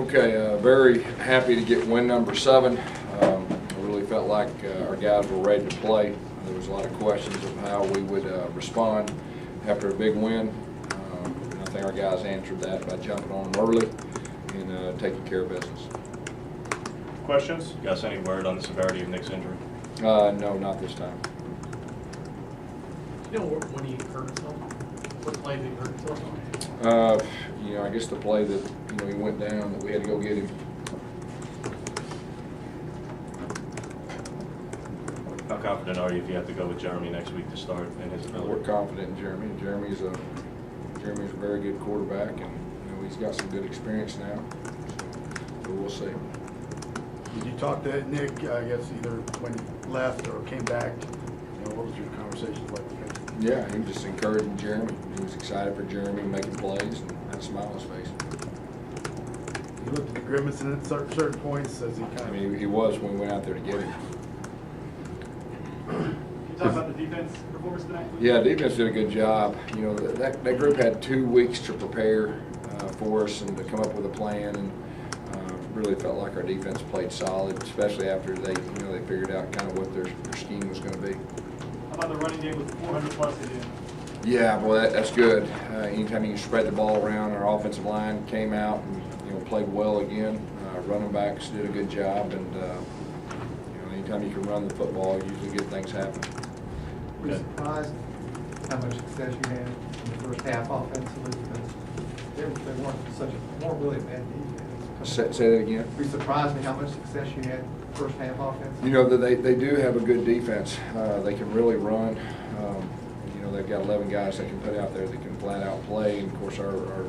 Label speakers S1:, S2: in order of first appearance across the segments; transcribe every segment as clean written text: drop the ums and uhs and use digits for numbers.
S1: Okay, very happy to get win number 7. I really felt like our guys were ready to play. There was a lot of questions of how we would respond after a big win. And I think our guys answered that by jumping on them early and taking care of business.
S2: Questions? Gus, any word on the severity of Nick's injury?
S1: No, not this time.
S3: You know when he hurt himself? What play did he hurt himself on?
S1: I guess the play that he went down that we had to go get him.
S2: How confident are you if you have to go with Jeremy next week to start in his ability?
S1: We're confident in Jeremy. Jeremy's a very good quarterback, and he's got some good experience now. So we'll see.
S4: Did you talk to Nick, I guess, either when he left or came back? What was your conversation like with him?
S1: Yeah, he was just encouraging Jeremy. He was excited for Jeremy making plays and had a smile on his face.
S4: He looked at the grimacing at certain points as he kind of...
S1: I mean, he was when we went out there to get him.
S5: Can you talk about the defense performance tonight?
S1: Yeah, defense did a good job. That group had 2 weeks to prepare for us and to come up with a plan, and really felt like our defense played solid, especially after they figured out kind of what their scheme was going to be.
S5: How about the running game with 400 plus they did?
S1: Yeah, boy, that's good. Anytime you can spread the ball around, our offensive line came out and played well again. Running backs did a good job, and anytime you can run the football, usually good things happen.
S6: Were you surprised how much success you had in the first half offensively? Because they weren't really a bad defense.
S1: Say that again.
S6: Were you surprised at how much success you had first half offensively?
S1: They do have a good defense. They can really run. They've got 11 guys they can put out there that can flat out play. And of course, our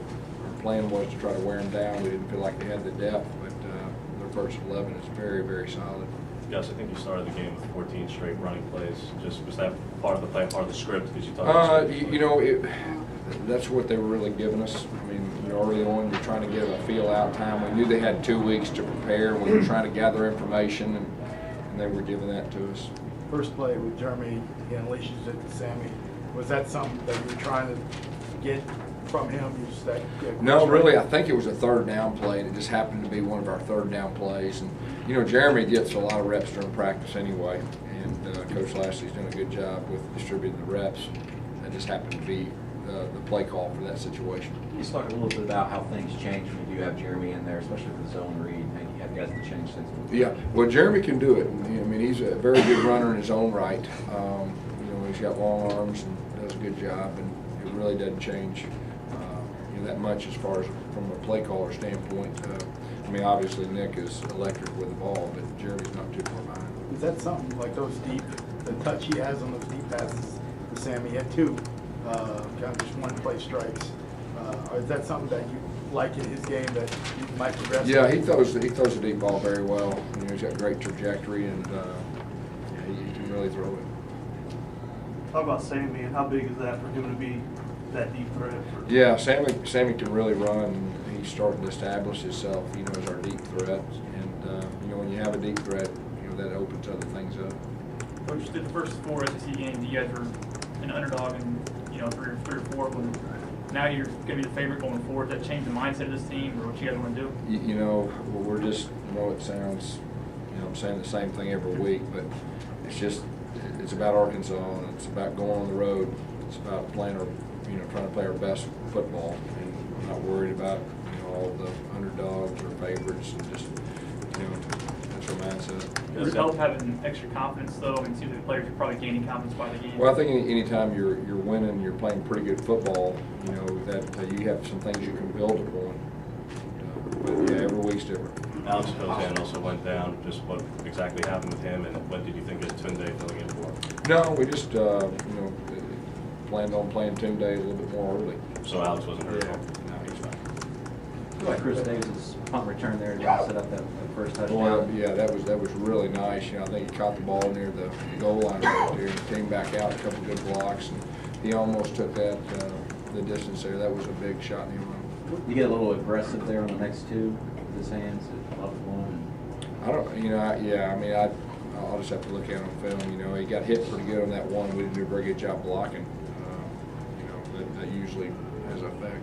S1: plan was to try to wear them down. We didn't feel like they had the depth, but their first 11 is very solid.
S2: Yes, I think you started the game with 14 straight running plays. Was that part of the plan, part of the script? Because you talked
S1: that's what they were really giving us. I mean, early on, you're trying to give a feel-out time. We knew they had 2 weeks to prepare. We were trying to gather information, and they were giving that to us.
S4: First play with Jeremy, he unleashes it to Sammy. Was that something that you were trying to get from him?
S1: No, really, I think it was a third down play. It just happened to be one of our third down plays. And, Jeremy gets a lot of reps during practice anyway, and Coach Lashley's doing a good job with distributing the reps. That just happened to be the play call for that situation.
S7: Can you talk a little bit about how things change when you do have Jeremy in there, especially with the zone read, and you have guys that change things?
S1: Yeah, well, Jeremy can do it. I mean, he's a very good runner in his own right. He's got long arms and does a good job, and it really doesn't change that much as far as from a play caller standpoint. I mean, obviously Nick is electric with the ball, but Jeremy's not too far behind.
S4: Is that something like the touch he has on those deep passes to Sammy? He had 2, kind of just one-play strikes. Or is that something that you like in his game that you might progress?
S1: Yeah, he throws the deep ball very well. He's got great trajectory, and he can really throw it.
S5: Talk about Sammy and how big is that for him to be that deep threat?
S1: Yeah, Sammy can really run. He's starting to establish himself, as our deep threat. And when you have a deep threat, that opens other things up.
S5: Coach, did the first 4 SEC games, you guys were an underdog in 3 or 4 of them. Now you're going to be the favorite going forward. Does that change the mindset of this team, or what you guys want to do?
S1: We're just, it sounds, I'm saying the same thing every week, but it's about Arkansas, and it's about going on the road. It's about playing trying to play our best football, and I'm not worried about, all the underdogs or favorites, and just, that's our mindset.
S5: Does it help having extra confidence, though? I mean, it seems like the players are probably gaining confidence by the game.
S1: Well, I think anytime you're winning, you're playing pretty good football, that you have some things you can build upon. But yeah, every week's different.
S2: Alex Malzahn also went down. Just what exactly happened with him, and what did you think of Tunde filling in for?
S1: No, we just, planned on playing Tunde a little bit more early.
S2: So Alex wasn't hurt at all?
S1: No, he's fine.
S7: I feel like Chris Davis' punt return there to set up that first touchdown.
S1: Well, yeah, that was really nice. I think he caught the ball near the goal line right there and came back out, a couple good blocks, and he almost took that the distance there. That was a big shot in the arm.
S7: You get a little aggressive there on the next 2 with his hands up one.
S1: I don't, I'll just have to look at it on film. He got hit pretty good on that one. We didn't do a very good job blocking. That usually has an effect.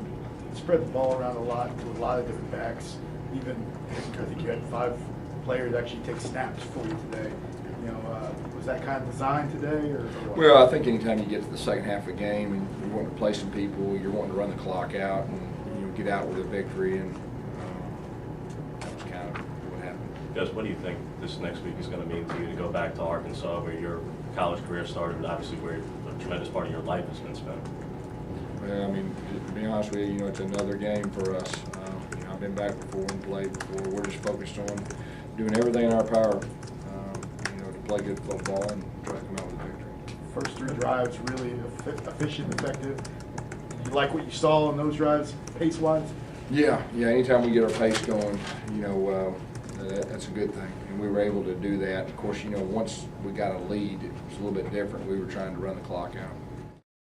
S4: Spread the ball around a lot to a lot of different backs. even, I think you had 5 players actually take snaps for you today. You know, was that kind of designed today, or what?
S1: Well, I think anytime you get to the second half of the game and you want to play some people, you're wanting to run the clock out and get out with a victory, and that was kind of what happened.
S2: Gus, what do you think this next week is going to mean to you to go back to Arkansas, where your college career started, and obviously where a tremendous part of your life has been spent?
S1: Well, I mean, to be honest with you, it's another game for us. I've been back before and played before. We're just focused on doing everything in our power, to play good football and try to come out with a victory.
S4: First 3 drives really efficient, effective. You like what you saw on those drives, pace-wise?
S1: Yeah. Anytime we get our pace going, that's a good thing, and we were able to do that. Of course, once we got a lead, it was a little bit different. We were trying to run the clock out.